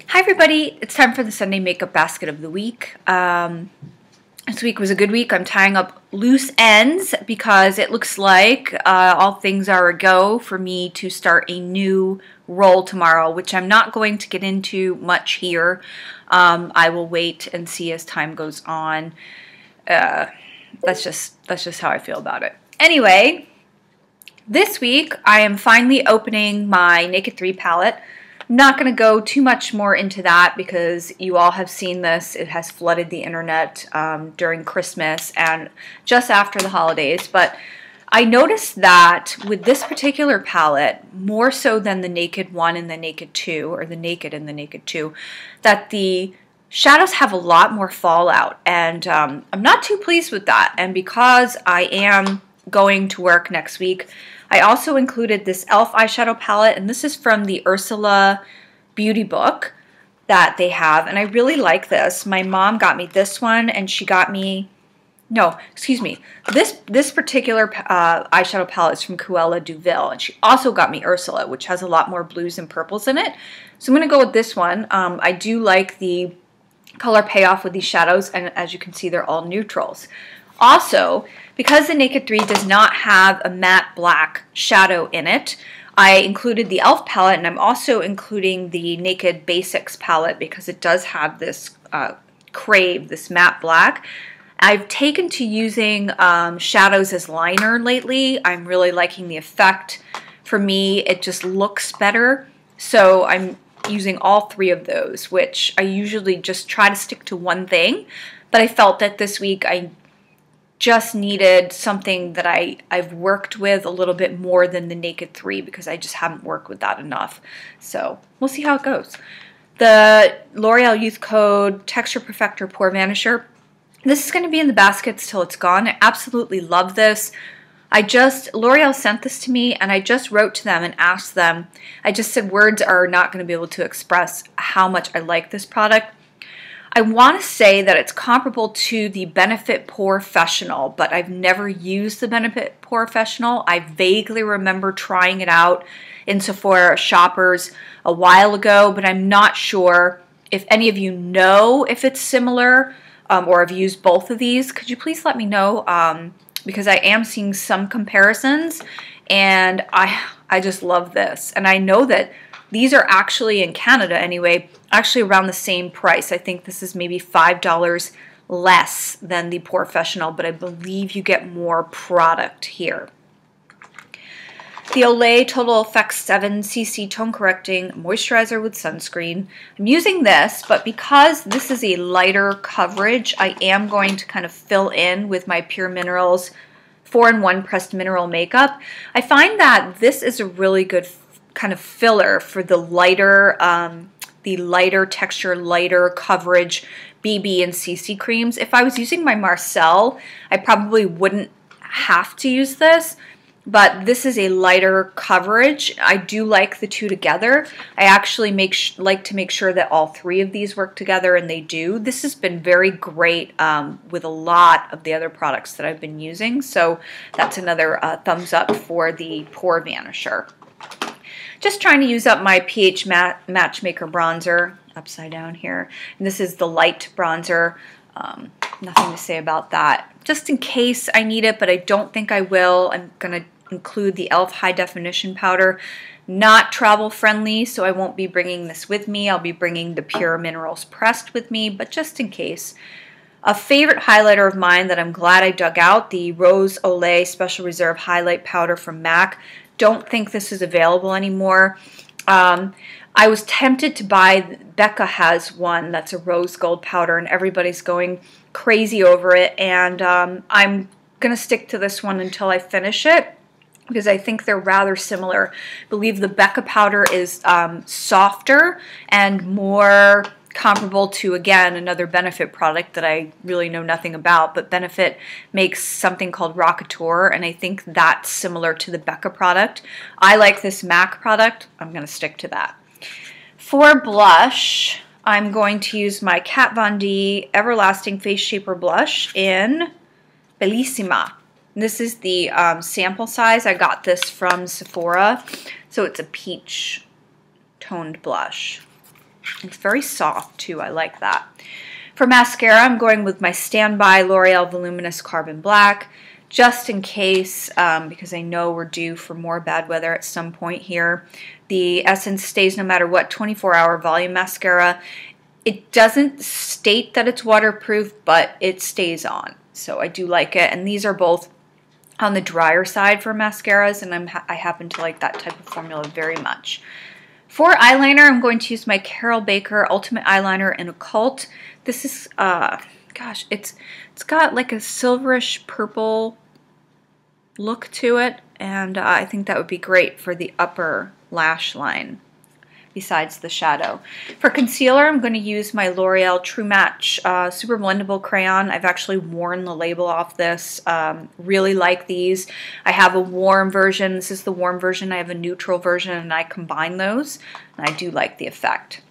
Hi everybody, it's time for the Sunday makeup basket of the week. This week was a good week. I'm tying up loose ends because it looks like all things are a go for me to start a new roll tomorrow, which I'm not going to get into much here. I will wait and see as time goes on. That's just how I feel about it. Anyway, this week I am finally opening my Naked 3 palette. I'm not going to go too much more into that because you all have seen this. It has flooded the internet during Christmas and just after the holidays. But I noticed that with this particular palette, more so than the Naked 1 and the Naked 2, or the Naked and the Naked 2, that the shadows have a lot more fallout. And I'm not too pleased with that. And because I am going to work next week, I also included this e.l.f. eyeshadow palette, and this is from the Ursula Beauty book that they have, and I really like this. My mom got me this one, and she got me, no, excuse me, this particular eyeshadow palette is from Cruella Deville, and she also got me Ursula, which has a lot more blues and purples in it. So I'm going to go with this one. I do like the color payoff with these shadows, and as you can see, they're all neutrals. Also, because the Naked 3 does not have a matte black shadow in it, I included the e.l.f. palette, and I'm also including the Naked Basics palette because it does have this crave, this matte black. I've taken to using shadows as liner lately. I'm really liking the effect. For me, it just looks better. So I'm using all three of those, which I usually just try to stick to one thing. But I felt that this week I just needed something that I've worked with a little bit more than the Naked 3 because I just haven't worked with that enough. So we'll see how it goes. The L'Oreal Youth Code Texture Perfector Pore Vanisher. This is going to be in the baskets till it's gone. I absolutely love this. L'Oreal sent this to me and I just wrote to them and asked them. I just said words are not going to be able to express how much I like this product. I want to say that it's comparable to the Benefit Professional, but I've never used the Benefit Professional. I vaguely remember trying it out in Sephora Shoppers a while ago, but I'm not sure if any of you know if it's similar or have used both of these. Could you please let me know? Because I am seeing some comparisons, and I just love this. And I know that these are actually, in Canada anyway, actually around the same price. I think this is maybe $5 less than the Professional, but I believe you get more product here. The Olay Total Effects 7cc Tone Correcting Moisturizer with Sunscreen. I'm using this, but because this is a lighter coverage, I am going to kind of fill in with my Pure Minerals 4-in-1 Pressed Mineral Makeup. I find that this is a really good kind of filler for the lighter texture, lighter coverage BB and CC creams. If I was using my Marcelle, I probably wouldn't have to use this, but this is a lighter coverage. I do like the two together. I actually like to make sure that all three of these work together, and they do. This has been very great with a lot of the other products that I've been using, so that's another thumbs up for the Pore Vanisher. Just trying to use up my pH Matchmaker bronzer, upside down here. And this is the light bronzer. Nothing to say about that. Just in case I need it, but I don't think I will. I'm going to include the e.l.f. High Definition Powder. Not travel friendly, so I won't be bringing this with me. I'll be bringing the Pure Minerals Pressed with me, but just in case. A favorite highlighter of mine that I'm glad I dug out, the Rose Ole Special Reserve Highlight Powder from MAC. Don't think this is available anymore. I was tempted to buy, Becca has one that's a rose gold powder and everybody's going crazy over it, and I'm going to stick to this one until I finish it because I think they're rather similar. I believe the Becca powder is softer and more comparable to, again, another Benefit product that I really know nothing about, but Benefit makes something called Rockateur, and I think that's similar to the Becca product. I like this MAC product. I'm going to stick to that. For blush, I'm going to use my Kat Von D Everlasting Face Shaper Blush in Bellisima. This is the sample size. I got this from Sephora, so it's a peach toned blush. It's very soft too. I like that. For mascara, I'm going with my standby L'Oreal Voluminous Carbon Black, just in case, because I know we're due for more bad weather at some point here. The Essence Stays No Matter What 24-hour volume mascara. It doesn't state that it's waterproof, but it stays on. So I do like it. And these are both on the drier side for mascaras, and I happen to like that type of formula very much. For eyeliner, I'm going to use my Caryl Baker Ultimate Eyeliner in Occult. This is, gosh, it's got like a silverish purple look to it, and I think that would be great for the upper lash line besides the shadow. For concealer, I'm going to use my L'Oreal True Match Super Blendable Crayon. I've actually worn the label off this. Really like these. I have a warm version. This is the warm version. I have a neutral version, and I combine those, and I do like the effect.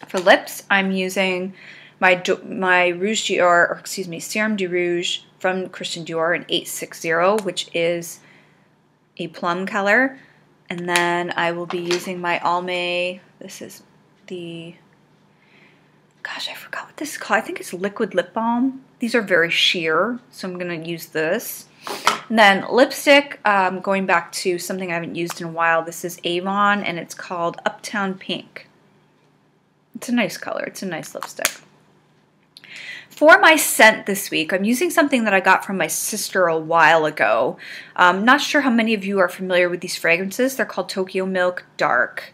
For lips, I'm using my Rouge Dior, or excuse me, Serum de Rouge from Christian Dior in 860, which is a plum color. And then I will be using my Almay. This is the, gosh, I forgot what this is called. I think it's liquid lip balm. These are very sheer, so I'm going to use this. And then lipstick, going back to something I haven't used in a while. This is Avon, and it's called Uptown Pink. It's a nice color. It's a nice lipstick. For my scent this week, I'm using something that I got from my sister a while ago. Not sure how many of you are familiar with these fragrances. They're called Tokyo Milk Dark.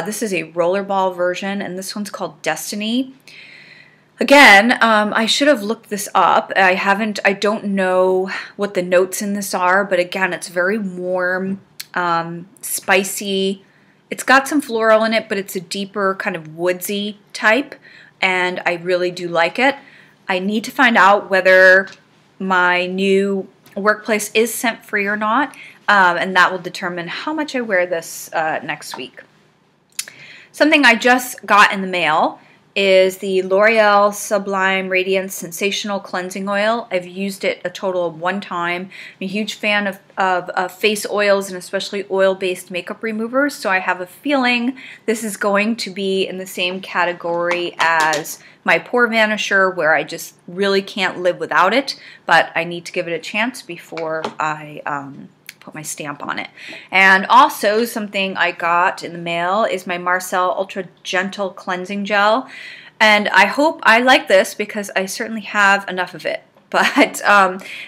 This is a rollerball version, and this one's called Destiny. Again, I should have looked this up. I don't know what the notes in this are, but again, it's very warm, spicy. It's got some floral in it, but it's a deeper kind of woodsy type, and I really do like it. I need to find out whether my new workplace is scent-free or not, and that will determine how much I wear this next week. Something I just got in the mail is the L'Oreal Sublime Radiance Sensational Cleansing Oil. I've used it a total of 1 time. I'm a huge fan of face oils and especially oil-based makeup removers, so I have a feeling this is going to be in the same category as my pore vanisher, where I just really can't live without it, but I need to give it a chance before I put my stamp on it. And also something I got in the mail is my Marcelle Ultra Gentle Cleansing Gel, and I hope I like this because I certainly have enough of it. But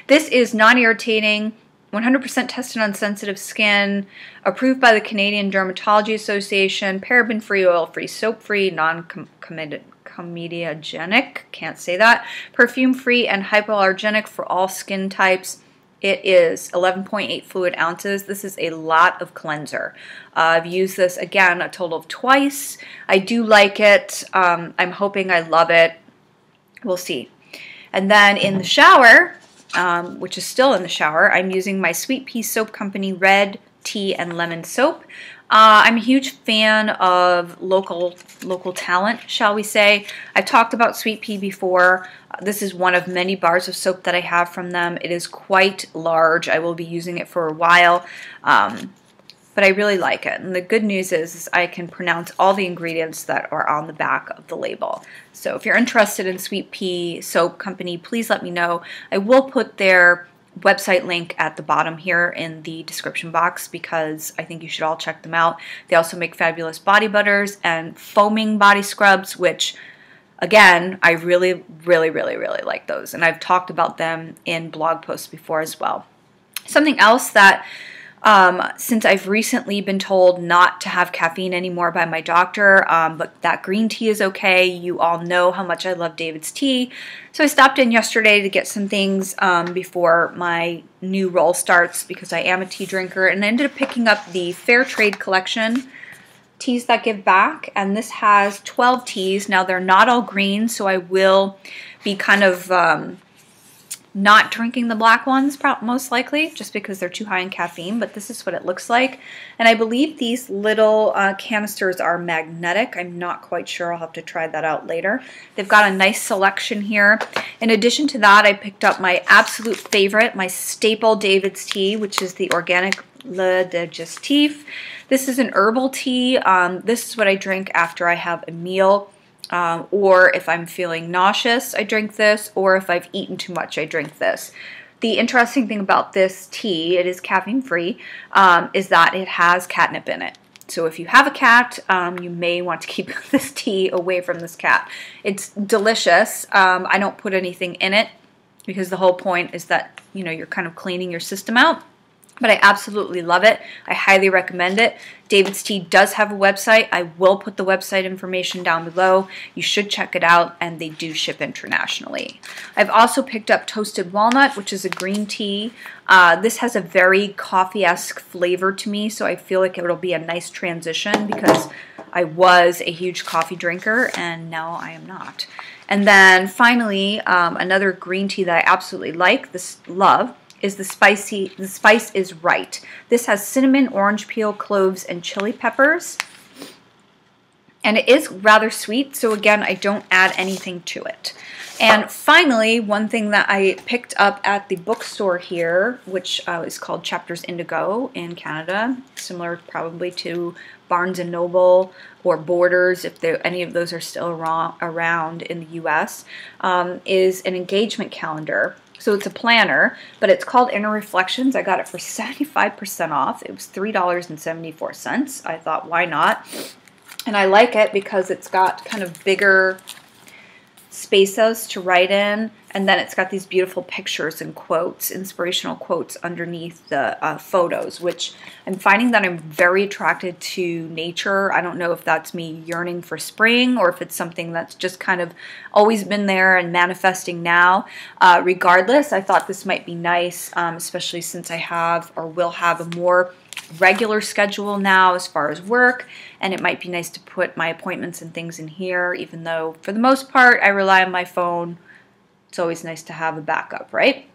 this is non-irritating, 100% tested on sensitive skin, approved by the Canadian Dermatology Association, paraben-free, oil-free, soap-free, non-comedogenic, can't say that, perfume-free, and hypoallergenic for all skin types. It is 11.8 fluid ounces. This is a lot of cleanser. I've used this, again, a total of twice. I do like it. I'm hoping I love it. We'll see. And then in the shower, which is still in the shower, I'm using my Sweet Pea Soap Company Red Tea and Lemon Soap. I'm a huge fan of local talent, shall we say. I've talked about Sweet Pea before. This is one of many bars of soap that I have from them. It is quite large. I will be using it for a while, but I really like it. And the good news is I can pronounce all the ingredients that are on the back of the label. So if you're interested in Sweet Pea Soap Company, please let me know. I will put their website link at the bottom here in the description box because I think you should all check them out. They also make fabulous body butters and foaming body scrubs, which again, I really like those, and I've talked about them in blog posts before as well. Something else that since I've recently been told not to have caffeine anymore by my doctor, but that green tea is okay. You all know how much I love David's tea. So I stopped in yesterday to get some things before my new roll starts because I am a tea drinker, and I ended up picking up the Fair Trade collection, Teas That Give Back, and this has 12 teas. Now they're not all green, so I will be kind of not drinking the black ones most likely just because they're too high in caffeine, but this is what it looks like. And I believe these little canisters are magnetic. I'm not quite sure. I'll have to try that out later. They've got a nice selection here. In addition to that, I picked up my absolute favorite, my staple David's tea, which is the Organic Le Digestif. This is an herbal tea. This is what I drink after I have a meal, or if I'm feeling nauseous, I drink this, or if I've eaten too much, I drink this. The interesting thing about this tea, it is caffeine free, is that it has catnip in it. So if you have a cat, you may want to keep this tea away from this cat. It's delicious. I don't put anything in it because the whole point is that, you know, you're kind of cleaning your system out. But I absolutely love it. I highly recommend it. David's Tea does have a website. I will put the website information down below. You should check it out, and they do ship internationally. I've also picked up Toasted Walnut, which is a green tea. This has a very coffee-esque flavor to me, so I feel like it'll be a nice transition because I was a huge coffee drinker, and now I am not. And then finally, another green tea that I absolutely like, love, is the Spice is Right. This has cinnamon, orange peel, cloves, and chili peppers. And it is rather sweet, so again, I don't add anything to it. And finally, one thing that I picked up at the bookstore here, which is called Chapters Indigo in Canada, similar probably to Barnes & Noble or Borders, if any of those are still around in the US, is an engagement calendar. So it's a planner, but it's called Inner Reflections. I got it for 75% off. It was $3.74. I thought, why not? And I like it because it's got kind of bigger spaces to write in, and then it's got these beautiful pictures and quotes, inspirational quotes underneath the photos, which I'm finding that I'm very attracted to nature. I don't know if that's me yearning for spring or if it's something that's just kind of always been there and manifesting now. Regardless, I thought this might be nice, especially since I have or will have a more regular schedule now as far as work, and it might be nice to put my appointments and things in here, even though for the most part I rely on my phone. It's always nice to have a backup, right?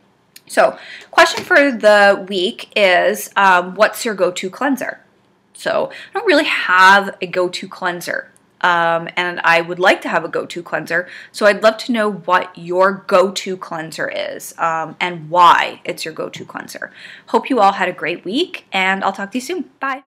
So, question for the week is, what's your go-to cleanser? So, I don't really have a go-to cleanser, and I would like to have a go-to cleanser, so I'd love to know what your go-to cleanser is, and why it's your go-to cleanser. Hope you all had a great week, and I'll talk to you soon. Bye!